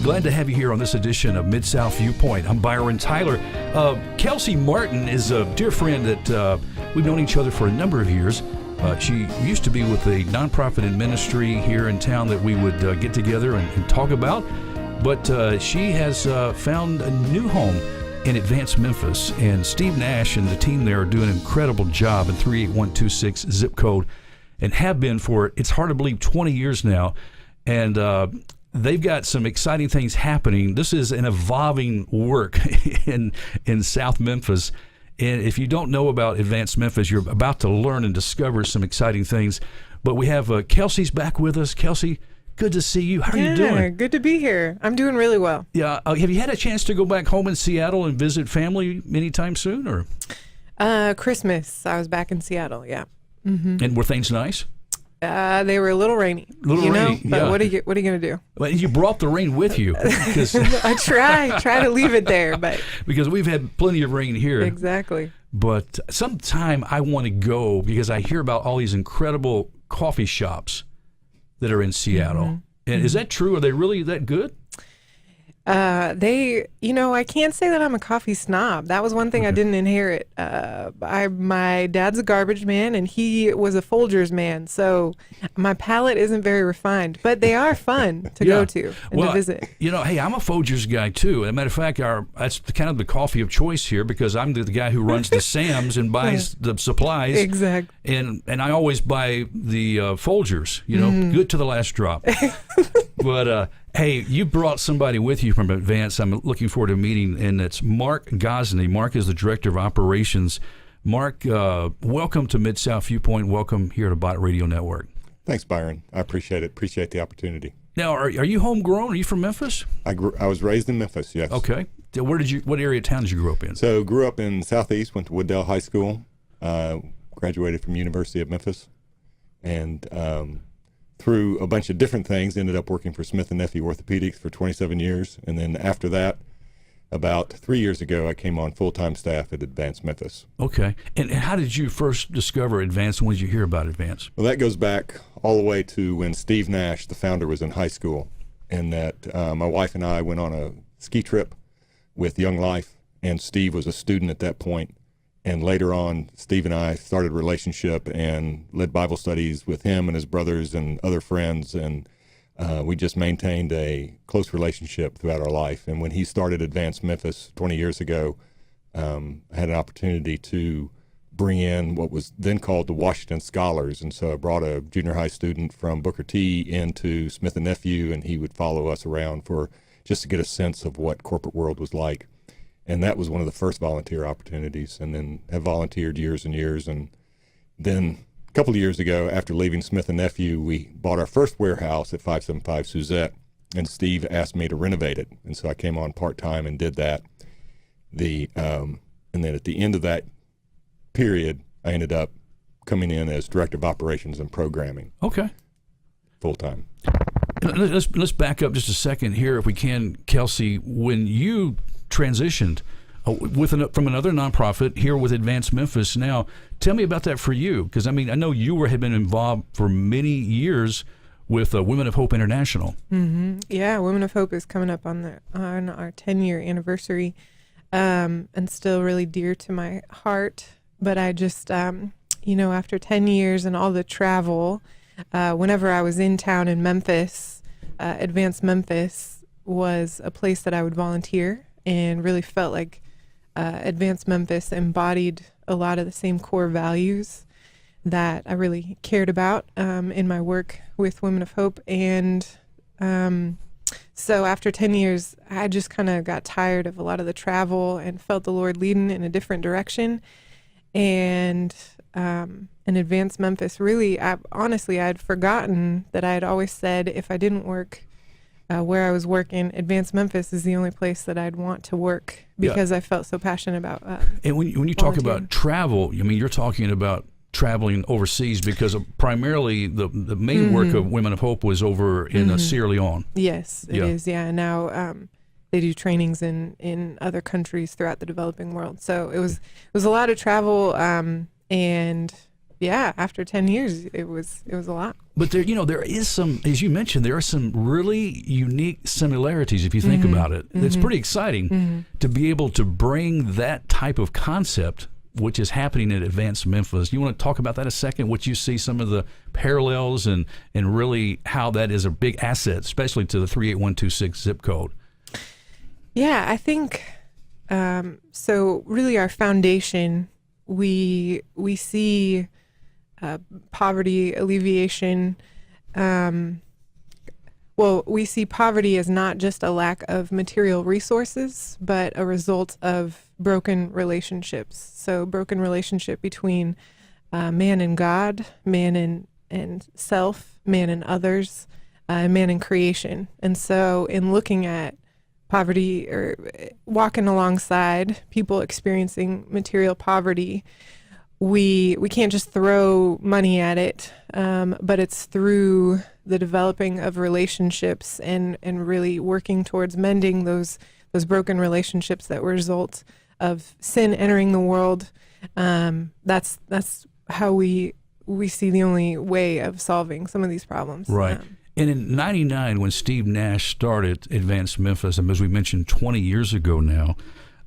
Glad to have you here on this edition of Mid-South Viewpoint. I'm Byron Tyler. Kelsey Martin is a dear friend that we've known each other for a number of years. She used to be with a nonprofit in ministry here in town that we would get together and talk about. But she has found a new home in Advance Memphis. And Steve Nash and the team there are doing an incredible job in 38126 zip code and have been for, it's hard to believe, 20 years now. And they've got some exciting things happening. This is an evolving work in South Memphis. And if you don't know about Advanced Memphis, you're about to learn and discover some exciting things. But we have Kelsey's back with us. Kelsey, good to see you. How are you doing? Good to be here. I'm doing really well. Yeah. Have you had a chance to go back home in Seattle and visit family anytime soon? Or Christmas, I was back in Seattle, yeah. Mm-hmm. And were things nice? They were a little rainy. But yeah. What are you going to do? Well, you brought the rain with you. I try to leave it there, but because we've had plenty of rain here. Exactly. But sometime I want to go because I hear about all these incredible coffee shops that are in Seattle. Mm-hmm. And is that true? Are they really that good? I can't say that I'm a coffee snob. That was one thing I didn't inherit. My dad's a garbage man and he was a Folgers man. So my palate isn't very refined, but they are fun to go to and to visit. Hey, I'm a Folgers guy too. As a matter of fact, that's kind of the coffee of choice here because I'm the guy who runs the Sam's and buys the supplies. Exactly. And I always buy the Folgers, good to the last drop. But, hey, you brought somebody with you from Advance. I'm looking forward to meeting, and it's Mark Gosney. Mark is the Director of Operations. Mark, welcome to Mid-South Viewpoint. Welcome here to Bot Radio Network. Thanks, Byron. I appreciate it. Appreciate the opportunity. Now, are you homegrown? Are you from Memphis? I was raised in Memphis, yes. Okay. What area of town did you grow up in? So, grew up in Southeast, went to Wooddale High School, graduated from University of Memphis, and through a bunch of different things, ended up working for Smith & Nephew Orthopedics for 27 years. And then after that, about 3 years ago, I came on full-time staff at Advance Memphis. Okay. And how did you first discover Advance, and when did you hear about Advance? Well, that goes back all the way to when Steve Nash, the founder, was in high school. And that my wife and I went on a ski trip with Young Life, and Steve was a student at that point. And later on, Steve and I started a relationship and led Bible studies with him and his brothers and other friends. And we just maintained a close relationship throughout our life. And when he started Advance Memphis 20 years ago, I had an opportunity to bring in what was then called the Washington Scholars. And so I brought a junior high student from Booker T into Smith & Nephew, and he would follow us around just to get a sense of what corporate world was like. And that was one of the first volunteer opportunities, and then have volunteered years and years. And then a couple of years ago, after leaving Smith & Nephew, we bought our first warehouse at 575 Suzette, and Steve asked me to renovate it. And so I came on part-time and did that. And then at the end of that period, I ended up coming in as Director of Operations and Programming. Okay. Full-time. Let's back up just a second here, if we can, Kelsey. When you transitioned from another nonprofit here with Advance Memphis now, tell me about that for you, because I know you had been involved for many years with Women of Hope International. Mm-hmm. Yeah, Women of Hope is coming up on our 10-year anniversary, and still really dear to my heart. But I just, after 10 years and all the travel, whenever I was in town in Memphis, Advance Memphis was a place that I would volunteer, and really felt like Advance Memphis embodied a lot of the same core values that I really cared about in my work with Women of Hope. And so after 10 years, I just kind of got tired of a lot of the travel and felt the Lord leading in a different direction. And in Advance Memphis, really, I'd forgotten that I had always said if I didn't work where I was working, Advance Memphis is the only place that I'd want to work, because I felt so passionate about and when you talk about travel, you're talking about traveling overseas, because primarily the main work of Women of Hope was over in Sierra Leone. Yes, it is. Yeah, and now they do trainings in other countries throughout the developing world. So it was a lot of travel, and yeah, after 10 years, it was a lot. But there, there is some, as you mentioned, there are some really unique similarities if you think about it. It's pretty exciting to be able to bring that type of concept, which is happening at Advanced Memphis. You want to talk about that a second? What you see, some of the parallels, and really how that is a big asset, especially to the 38126 zip code. Yeah, I think so. Really, our foundation, we see poverty alleviation. We see poverty as not just a lack of material resources, but a result of broken relationships. So, broken relationship between man and God, man and self, man and others, man and creation. And so, in looking at poverty or walking alongside people experiencing material poverty, we can't just throw money at it, but it's through the developing of relationships and really working towards mending those broken relationships that were result of sin entering the world. That's how we see the only way of solving some of these problems. Right. And in 99, when Steve Nash started Advanced Memphis, and as we mentioned 20 years ago now,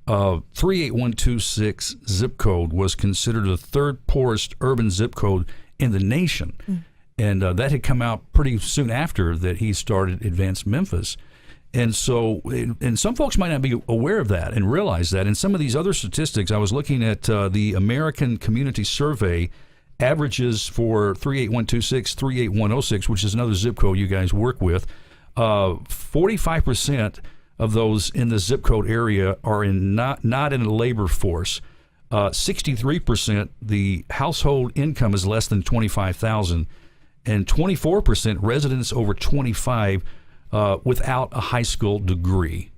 38126 zip code was considered the third poorest urban zip code in the nation. And that had come out pretty soon after that he started Advanced Memphis. And so, and some folks might not be aware of that and realize that. And some of these other statistics, I was looking at the American Community Survey averages for 38126, 38106, which is another zip code you guys work with. 45% of those in the zip code area are not in the labor force. 63% the household income is less than $25,000, and 24% residents over 25 without a high school degree.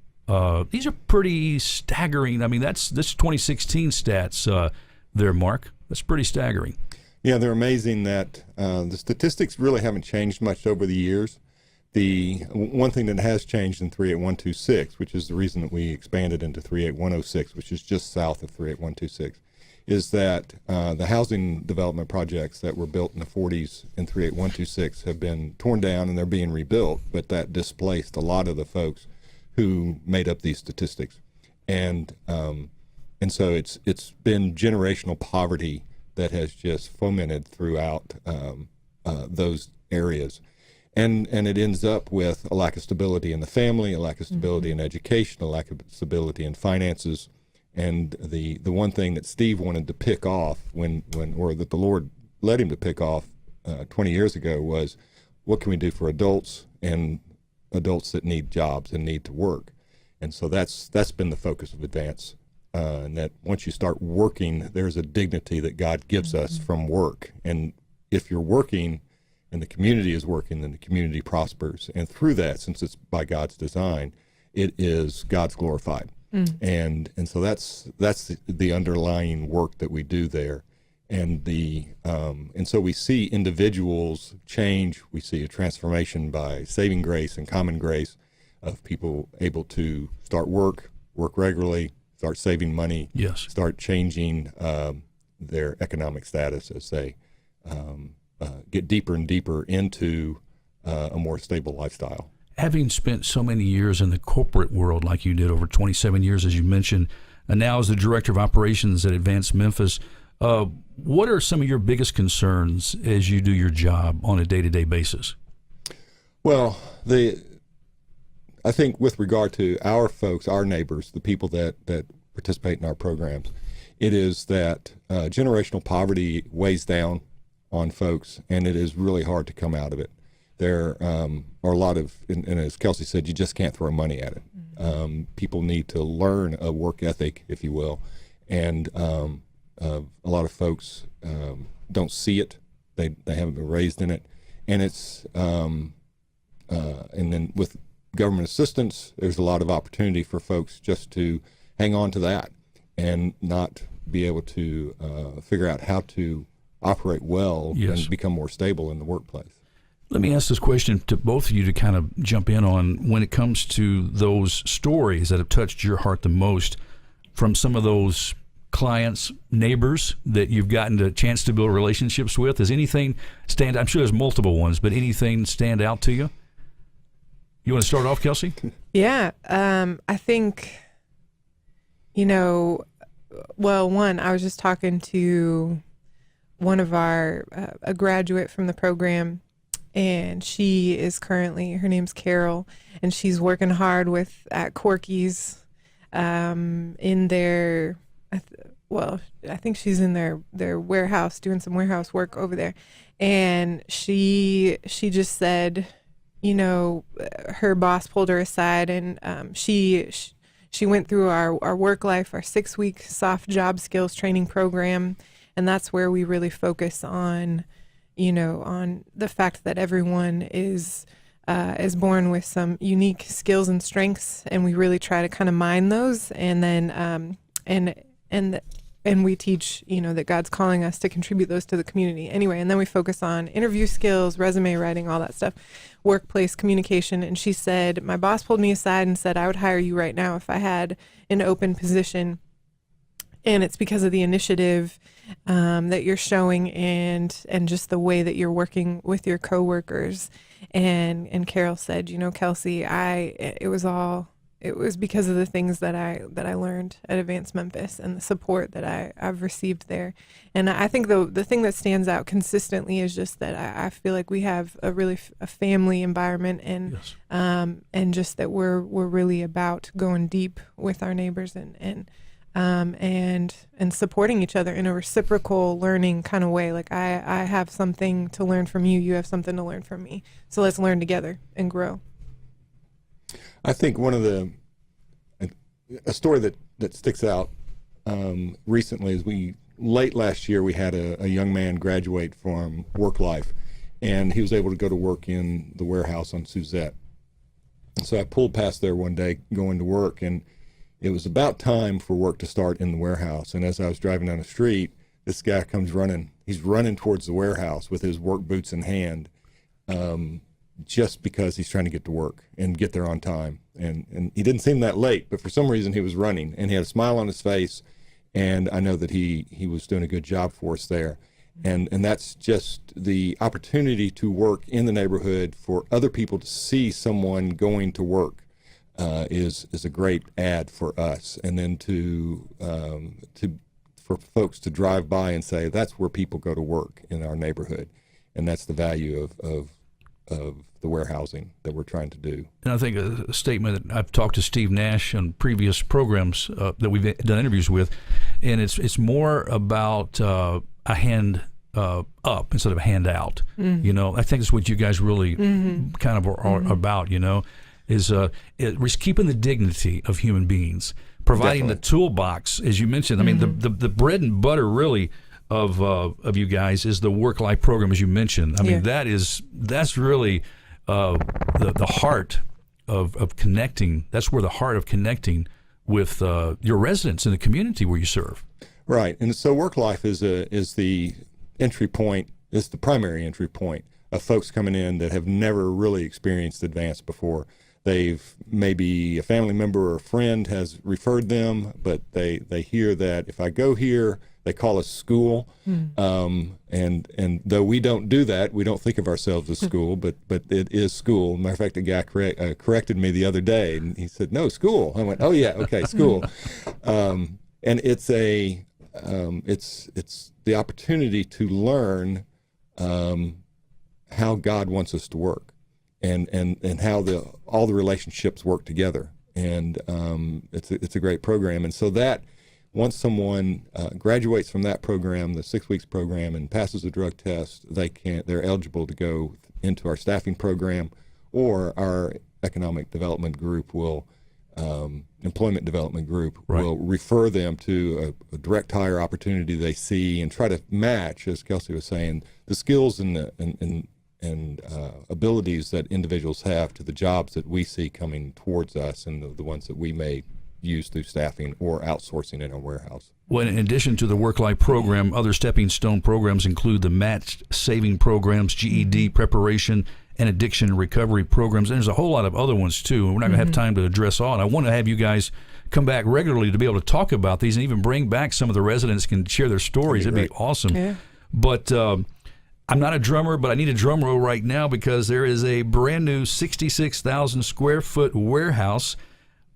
These are pretty staggering. I mean, this 2016 stats there, Mark. That's pretty staggering. Yeah, they're amazing that the statistics really haven't changed much over the years. The one thing that has changed in 38126, which is the reason that we expanded into 38106, which is just south of 38126, is that the housing development projects that were built in the 40s in 38126 have been torn down and they're being rebuilt, but that displaced a lot of the folks who made up these statistics. And so it's been generational poverty that has just fomented throughout those areas. And it ends up with a lack of stability in the family, a lack of stability in education, a lack of stability in finances. And the one thing that Steve wanted to pick off or that the Lord led him to pick off 20 years ago was, what can we do for adults and adults that need jobs and need to work? And so that's been the focus of Advance. And that once you start working, there's a dignity that God gives us from work. And if you're working and the community is working, then the community prospers. And through that, since it's by God's design, it is God's glorified. And so that's the underlying work that we do there. And and so we see individuals change. We see a transformation by saving grace and common grace of people able to start work regularly, start saving money, start changing their economic status as they get deeper and deeper into a more stable lifestyle. Having spent so many years in the corporate world like you did, over 27 years, as you mentioned, and now as the Director of Operations at Advanced Memphis, what are some of your biggest concerns as you do your job on a day-to-day basis? Well, I think with regard to our folks, our neighbors, the people that participate in our programs, it is that generational poverty weighs down on folks, and it is really hard to come out of it. There are a lot of, and as Kelsey said, you just can't throw money at it. People need to learn a work ethic, if you will, and a lot of folks don't see it. They haven't been raised in it, and it's and then with government assistance, there's a lot of opportunity for folks just to hang on to that and not be able to figure out how to operate well and become more stable in the workplace. Let me ask this question to both of you to kind of jump in on when it comes to those stories that have touched your heart the most from some of those clients, neighbors that you've gotten a chance to build relationships with? Does anything stand? I'm sure there's multiple ones, but anything stand out to you? You want to start off, Kelsey? Yeah, I think, one, I was just talking to one of a graduate from the program, and she is currently, her name's Carol, and she's working hard at Corky's in their, I think she's in their warehouse doing some warehouse work over there. And she just said, her boss pulled her aside, and she went through our work life, our 6-week soft job skills training program. And that's where we really focus on, on the fact that everyone is born with some unique skills and strengths, and we really try to kind of mine those, and then and we teach, that God's calling us to contribute those to the community anyway. And then we focus on interview skills, resume writing, all that stuff, workplace communication. And she said, my boss pulled me aside and said, I would hire you right now if I had an open position. And it's because of the initiative that you're showing and just the way that you're working with your coworkers. And Carol said, Kelsey, it was because of the things that I learned at Advanced Memphis and the support that I've received there. And I think the thing that stands out consistently is just that I feel like we have a family environment, and Yes. And just that we're really about going deep with our neighbors and supporting each other in a reciprocal learning kind of way. Like I have something to learn from you, you have something to learn from me. So let's learn together and grow. I think a story that sticks out recently is late last year we had a young man graduate from work life, and he was able to go to work in the warehouse on Suzette. So I pulled past there one day going to work, and it was about time for work to start in the warehouse. And as I was driving down the street, this guy comes running. He's running towards the warehouse with his work boots in hand, just because he's trying to get to work and get there on time. And he didn't seem that late, but for some reason he was running, and he had a smile on his face. And I know that he was doing a good job for us there. And that's just the opportunity to work in the neighborhood for other people to see someone going to work is a great ad for us. And then for folks to drive by and say, that's where people go to work in our neighborhood. And that's the value of the warehousing that we're trying to do. And I think a statement that I've talked to Steve Nash on previous programs that we've done interviews with, and it's more about a hand up instead of a hand out. Mm-hmm. I think it's what you guys really kind of are about, is keeping the dignity of human beings, providing Definitely. the toolbox, as you mentioned. I mean, the bread and butter really of you guys is the work-life program, as you mentioned. I mean, that's really the heart of connecting. That's where the heart of connecting with your residents in the community where you serve. Right, and so work life is the entry point. It's the primary entry point of folks coming in that have never really experienced Advance before. Maybe a family member or a friend has referred them, but they hear that if I go here, they call us school. And though we don't do that, we don't think of ourselves as school, but it is school. Matter of fact, a guy corrected me the other day, and he said, "No, school." I went, "Oh yeah, okay, school." And it's the opportunity to learn how God wants us to work, and how all the relationships work together. And it's a great program. And so that once someone graduates from that program, the 6 weeks program, and passes a drug test, they're eligible to go into our staffing program, or our economic development group employment development group Right. will refer them to a direct hire opportunity they see, and try to match, as Kelsey was saying, the skills and abilities that individuals have to the jobs that we see coming towards us, and the ones that we may use through staffing or outsourcing in our warehouse. Well, in addition to the work-life program, other stepping stone programs include the matched saving programs, GED preparation, and addiction recovery programs. And there's a whole lot of other ones too. And we're not going to have time to address all. And I want to have you guys come back regularly to be able to talk about these and even bring back some of the residents can share their stories. It'd be awesome. Yeah. But I'm not a drummer, but I need a drum roll right now because there is a brand new 66,000 square foot warehouse.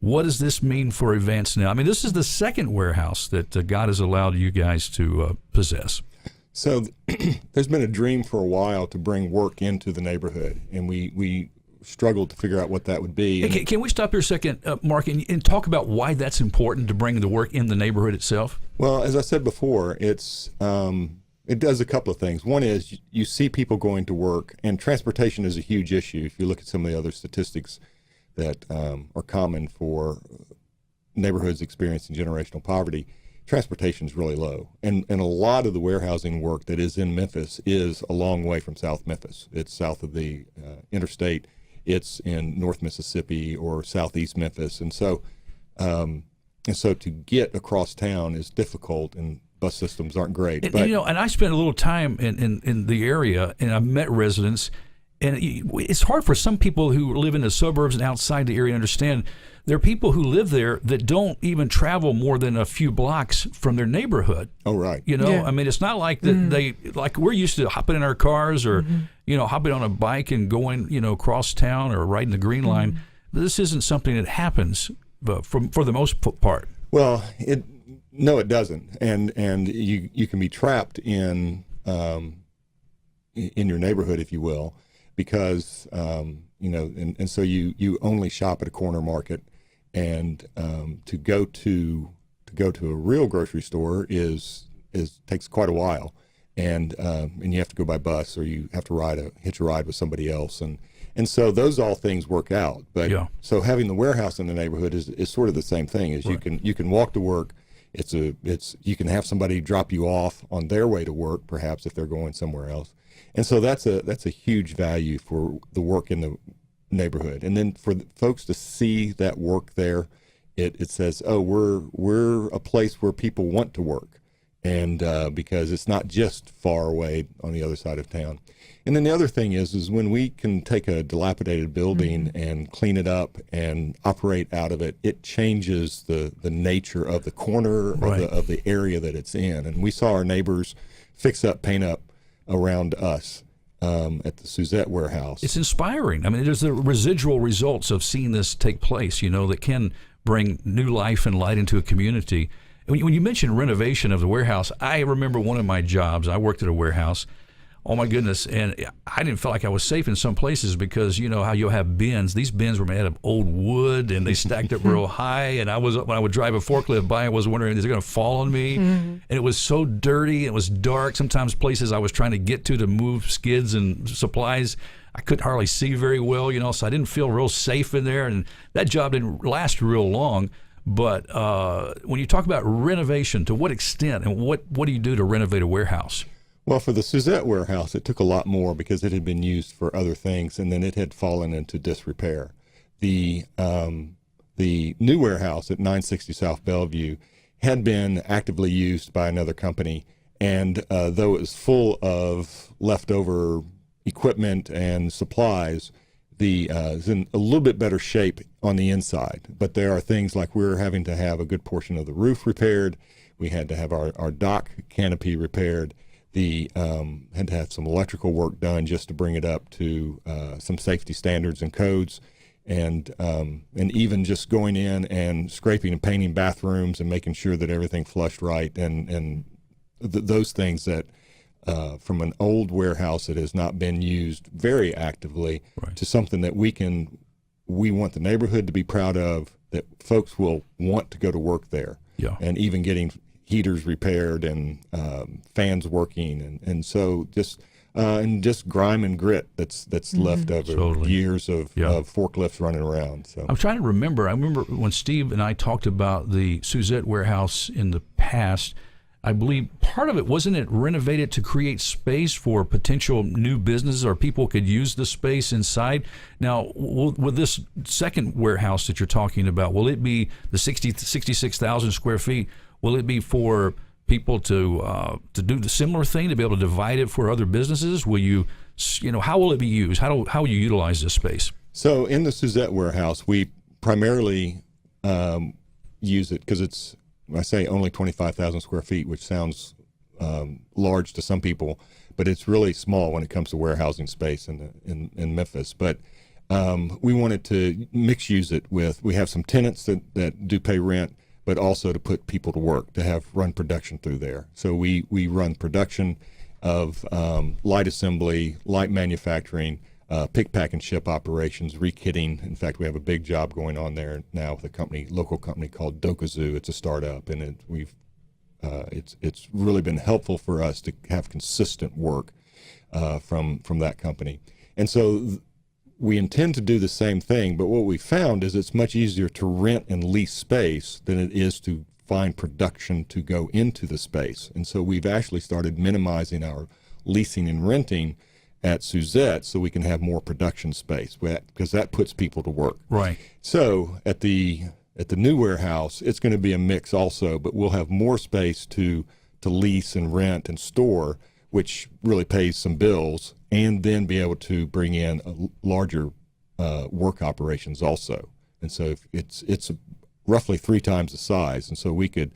What does this mean for Advance Now? I mean, this is the second warehouse that God has allowed you guys to possess. So there's been a dream for a while to bring work into the neighborhood, and we struggled to figure out what that would be. Hey, can we stop here a second, Mark, and talk about why that's important to bring the work in the neighborhood itself? Well, as I said before, it does a couple of things. One is you see people going to work, and transportation is a huge issue. If you look at some of the other statistics that are common for neighborhoods experiencing generational poverty, transportation is really low. And a lot of the warehousing work that is in Memphis is a long way from South Memphis. It's south of the interstate. It's in North Mississippi or Southeast Memphis. And so to get across town is difficult, and bus systems aren't great. And I spent a little time in the area, and I've met residents, and it's hard for some people who live in the suburbs and outside the area to understand. There are people who live there that don't even travel more than a few blocks from their neighborhood. Oh, right. I mean, it's not like that like we're used to hopping in our cars or, hopping on a bike and going, across town or riding the Green Line. This isn't something that happens for the most part. Well, no, it doesn't. And you can be trapped in your neighborhood, if you will, because, and so you only shop at a corner market. And to go to a real grocery store takes quite a while, and you have to go by bus, or you have to hitch a ride with somebody else, and so those all things work out. But so having the warehouse in the neighborhood is sort of the same thing. Is right. You can walk to work. You can have somebody drop you off on their way to work, perhaps if they're going somewhere else, and so that's a huge value for the work in the neighborhood. And then for the folks to see that work there, it says, oh, we're a place where people want to work, and because it's not just far away on the other side of town. And then the other thing is when we can take a dilapidated building and clean it up and operate out of it, it changes the nature of the corner or of the area that it's in. And we saw our neighbors fix up, paint up around us at the Suzette warehouse. It's inspiring. I mean, there's the residual results of seeing this take place, that can bring new life and light into a community. And when you mentioned renovation of the warehouse, I remember one of my jobs. I worked at a warehouse. Oh my goodness! And I didn't feel like I was safe in some places because you know how you'll have bins. These bins were made out of old wood and they stacked up real high. And when I would drive a forklift by, I was wondering, is it going to fall on me? And it was so dirty. It was dark. Sometimes places I was trying to get to move skids and supplies, I couldn't hardly see very well. So I didn't feel real safe in there. And that job didn't last real long. But when you talk about renovation, to what extent and what do you do to renovate a warehouse? Well, for the Suzette warehouse, it took a lot more because it had been used for other things, and then it had fallen into disrepair. The new warehouse at 960 South Bellevue had been actively used by another company, and though it was full of leftover equipment and supplies, is in a little bit better shape on the inside. But there are things like we were having to have a good portion of the roof repaired. We had to have our dock canopy repaired. Had to have some electrical work done just to bring it up to some safety standards and codes, and even just going in and scraping and painting bathrooms and making sure that everything flushed right, and those things that from an old warehouse that has not been used very actively to something that we want the neighborhood to be proud of, that folks will want to go to work there, and even getting heaters repaired and fans working, and so just grime and grit that's left over years of forklifts running around. So I'm trying to remember. I remember when Steve and I talked about the Suzette warehouse in the past. I believe part of it, wasn't it renovated to create space for potential new businesses, or people could use the space inside? Now, with this second warehouse that you're talking about, will it be the 66,000 square feet? Will it be for people to do the similar thing, to be able to divide it for other businesses? Will you, how will it be used? How will you utilize this space? So in the Suzette warehouse, we primarily use it because it's, I say only 25,000 square feet, which sounds large to some people, but it's really small when it comes to warehousing space in Memphis. But we wanted to mix use it with, we have some tenants that do pay rent, but also to put people to work, to run production through there. So we run production of light assembly, light manufacturing, pick, pack, and ship operations, rekitting. In fact, we have a big job going on there now with a local company called Dokazoo. It's a startup, and it's really been helpful for us to have consistent work from that company. And so we intend to do the same thing, but what we found is it's much easier to rent and lease space than it is to find production to go into the space. And so we've actually started minimizing our leasing and renting at Suzette so we can have more production space, because that puts people to work. Right. So at the new warehouse, it's going to be a mix also, but we'll have more space to lease and rent and store, which really pays some bills, and then be able to bring in a larger work operations also. And so it's roughly 3 times the size, and so we could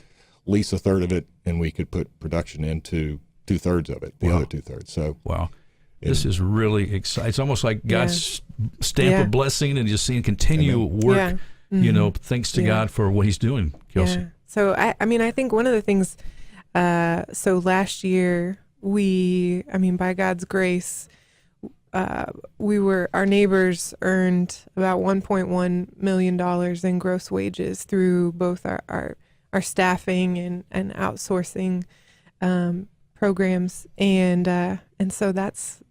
lease a third of it, and we could put production into 2/3 of it, the other 2/3. So wow. This is really exciting. It's almost like God's stamp of blessing, and just seeing continue work, thanks to God for what he's doing, Kelsey. Yeah. So, I think one of the things, so last year by God's grace, our neighbors earned about $1.1 million in gross wages through both our staffing and outsourcing programs, and so that's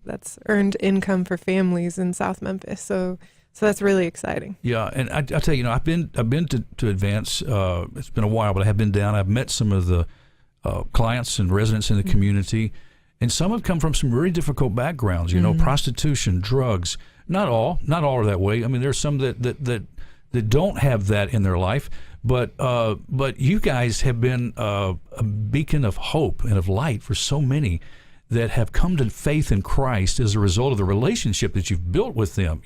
earned income for families in South Memphis. So that's really exciting. Yeah, and I tell you, I've been to Advance. It's been a while, but I have been down. I've met some of the clients and residents in the community, and some have come from some really difficult backgrounds. Prostitution, drugs. Not all are that way. I mean, there's some that don't have that in their life. But you guys have been a beacon of hope and of light for so many that have come to faith in Christ as a result of the relationship that you've built with them,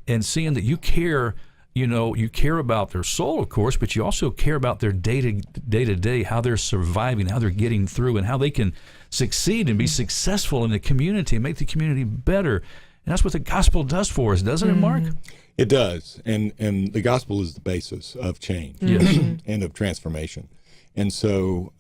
and seeing that you care about their soul, of course, but you also care about their day to day, how they're surviving, how they're getting through, and how they can succeed and be successful in the community and make the community better. And that's what the gospel does for us, doesn't it, Mark? It does, and the gospel is the basis of change and of transformation. And so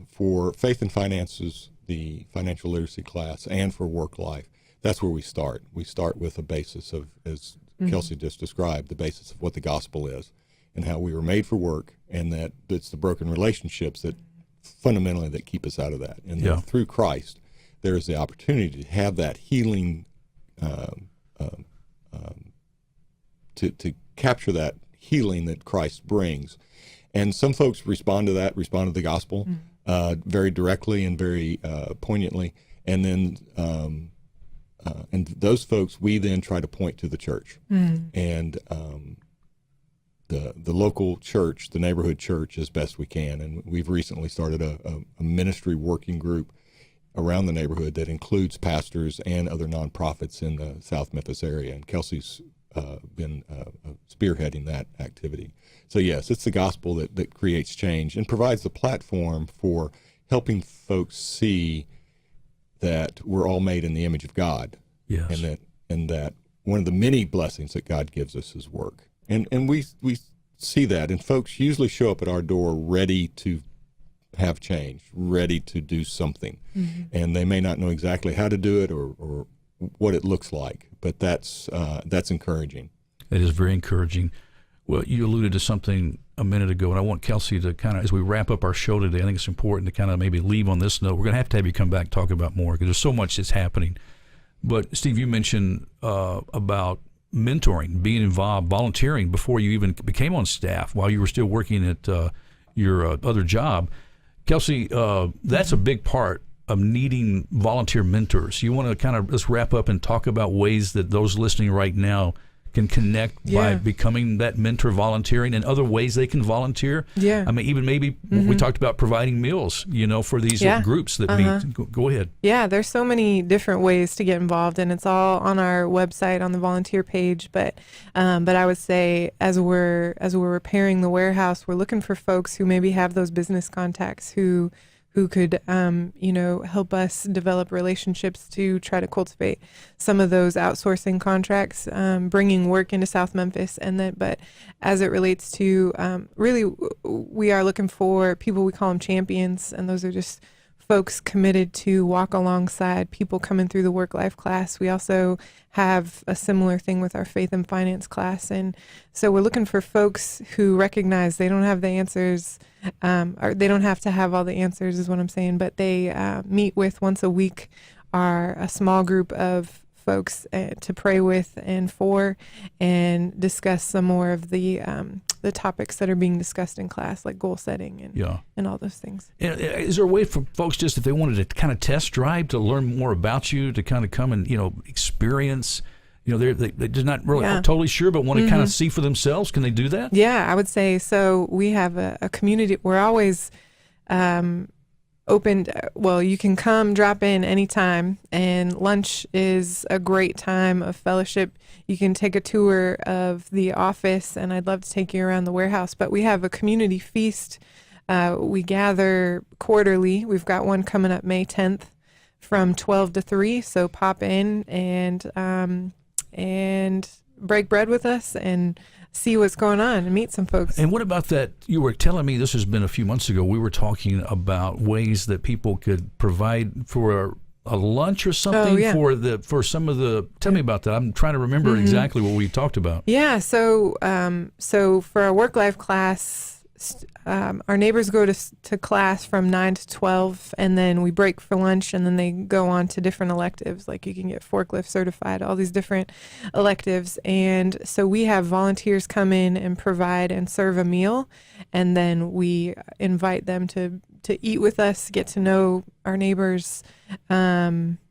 for Faith and Finances, the financial literacy class, and for work life, that's where we start. We start with a basis of, as Kelsey just described, the basis of what the gospel is and how we were made for work, and that it's the broken relationships that fundamentally that keep us out of that. And that through Christ, there is the opportunity to have that healing, to capture that healing that Christ brings. And some folks respond to the gospel very directly and very poignantly. And then and those folks, we then try to point to the church. And the local church, the neighborhood church, as best we can. And we've recently started a ministry working group around the neighborhood that includes pastors and other nonprofits in the South Memphis area. And Kelsey's been spearheading that activity. So yes, it's the gospel that creates change and provides the platform for helping folks see that we're all made in the image of God. Yes. And that one of the many blessings that God gives us is work. And we see that, and folks usually show up at our door ready to have change, ready to do something. And they may not know exactly how to do it or what it looks like, but that's encouraging. It is very encouraging. Well, you alluded to something a minute ago, and I want Kelsey to kind of, as we wrap up our show today, I think it's important to kind of maybe leave on this note. We're going to have you come back and talk about more, because there's so much that's happening. But Steve, you mentioned about mentoring, being involved, volunteering before you even became on staff, while you were still working at your other job. Kelsey, that's a big part of needing volunteer mentors. You want to kind of, let's wrap up and talk about ways that those listening right now can connect by becoming that mentor, volunteering, and other ways they can volunteer. Yeah. I mean, even maybe we talked about providing meals, for these groups that meet. Go ahead. Yeah, there's so many different ways to get involved, and it's all on our website on the volunteer page. But I would say as we're repairing the warehouse, we're looking for folks who maybe have those business contacts who could, help us develop relationships to try to cultivate some of those outsourcing contracts, bringing work into South Memphis. But as it relates to, really, we are looking for people, we call them champions, and those are just folks committed to walk alongside people coming through the work-life class. We also have a similar thing with our faith and finance class. And so we're looking for folks who recognize they don't have the answers, or they don't have to have all the answers is what I'm saying, but they meet with once a week are a small group of folks to pray with and for, and discuss some more of the topics that are being discussed in class, like goal setting and all those things. Is there a way for folks, just if they wanted to kind of test drive to learn more about you, to kind of come and experience? They're not really totally sure, but want to kind of see for themselves. Can they do that? Yeah, I would say so. We have a community. We're always open. Well, you can come, drop in anytime, and lunch is a great time of fellowship. You can take a tour of the office, and I'd love to take you around the warehouse. But we have a community feast. We gather quarterly. We've got one coming up May 10th from 12 to 3. So pop in and break bread with us and see what's going on and meet some folks. And what about that? You were telling me, this has been a few months ago, we were talking about ways that people could provide for a lunch or something for some of the. Tell me about that. I'm trying to remember exactly what we talked about. Yeah. So for our work-life class, our neighbors go to class from 9 to 12, and then we break for lunch, and then they go on to different electives, like you can get forklift certified, all these different electives. And so we have volunteers come in and provide and serve a meal, and then we invite them to eat with us, get to know our neighbors,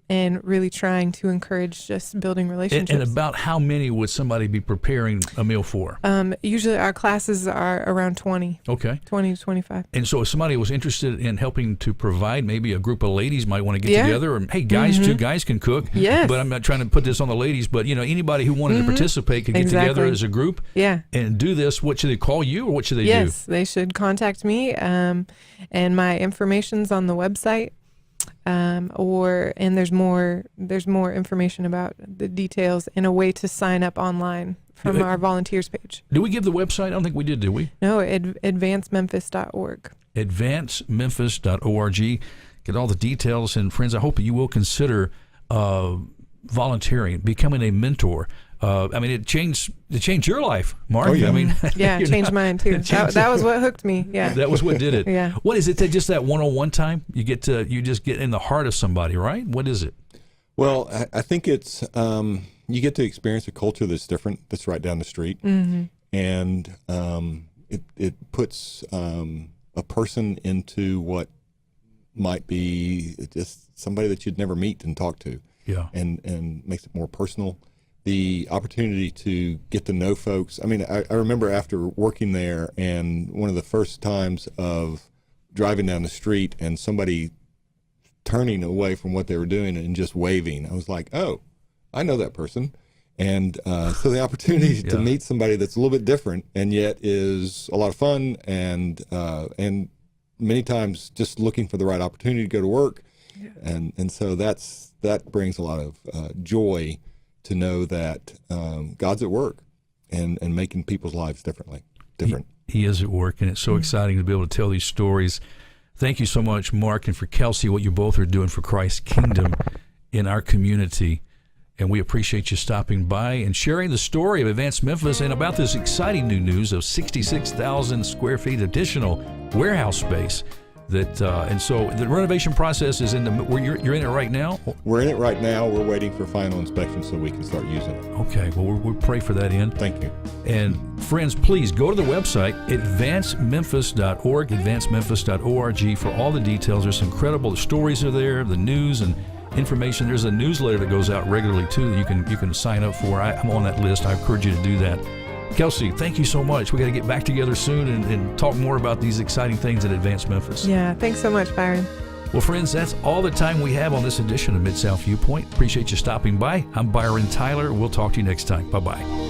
and really trying to encourage just building relationships. And about how many would somebody be preparing a meal for? Usually our classes are around 20. Okay. 20 to 25. And so if somebody was interested in helping to provide, maybe a group of ladies might want to get together, or hey, guys, two guys can cook. Yes. But I'm not trying to put this on the ladies, but anybody who wanted to participate could get together as a group and do this. What should they call you, or what should they do? Yes, they should contact me, and my information's on the website. And there's more information about the details and a way to sign up online from our volunteers page. Do we give the website? I don't think we did we? No, advancememphis.org. Advancememphis.org. Get all the details. And friends, I hope that you will consider volunteering, becoming a mentor. It changed your life, Mark. Oh, yeah. It changed mine too. That was what hooked me. Yeah, that was what did it. Yeah. What is it? Just that one-on-one time? You just get in the heart of somebody, right? What is it? Well, I think it's you get to experience a culture that's different, that's right down the street, and it puts a person into what might be just somebody that you'd never meet and talk to. Yeah, and makes it more personal. The opportunity to get to know folks. I remember after working there, and one of the first times of driving down the street and somebody turning away from what they were doing and just waving, I was like, oh, I know that person. And so the opportunity to meet somebody that's a little bit different and yet is a lot of fun, and many times just looking for the right opportunity to go to work. Yeah. And so that brings a lot of joy to know that God's at work and making people's lives different. He is at work, and it's so exciting to be able to tell these stories. Thank you so much, Mark, and for Kelsey, what you both are doing for Christ's kingdom in our community. And we appreciate you stopping by and sharing the story of Advanced Memphis and about this exciting new news of 66,000 square feet additional warehouse space. And so the renovation process is you're in it right now? We're in it right now. We're waiting for final inspection so we can start using it. Okay. Well, we'll pray for that end. Thank you. And friends, please go to the website, advancememphis.org, advancememphis.org for all the details. There's incredible, the stories are there, the news, and information. There's a newsletter that goes out regularly too that you can sign up for. I'm on that list. I encourage you to do that. Kelsey, thank you so much. We got to get back together soon and talk more about these exciting things at Advanced Memphis. Yeah, thanks so much, Byron. Well, friends, that's all the time we have on this edition of Mid-South Viewpoint. Appreciate you stopping by. I'm Byron Tyler. We'll talk to you next time. Bye-bye.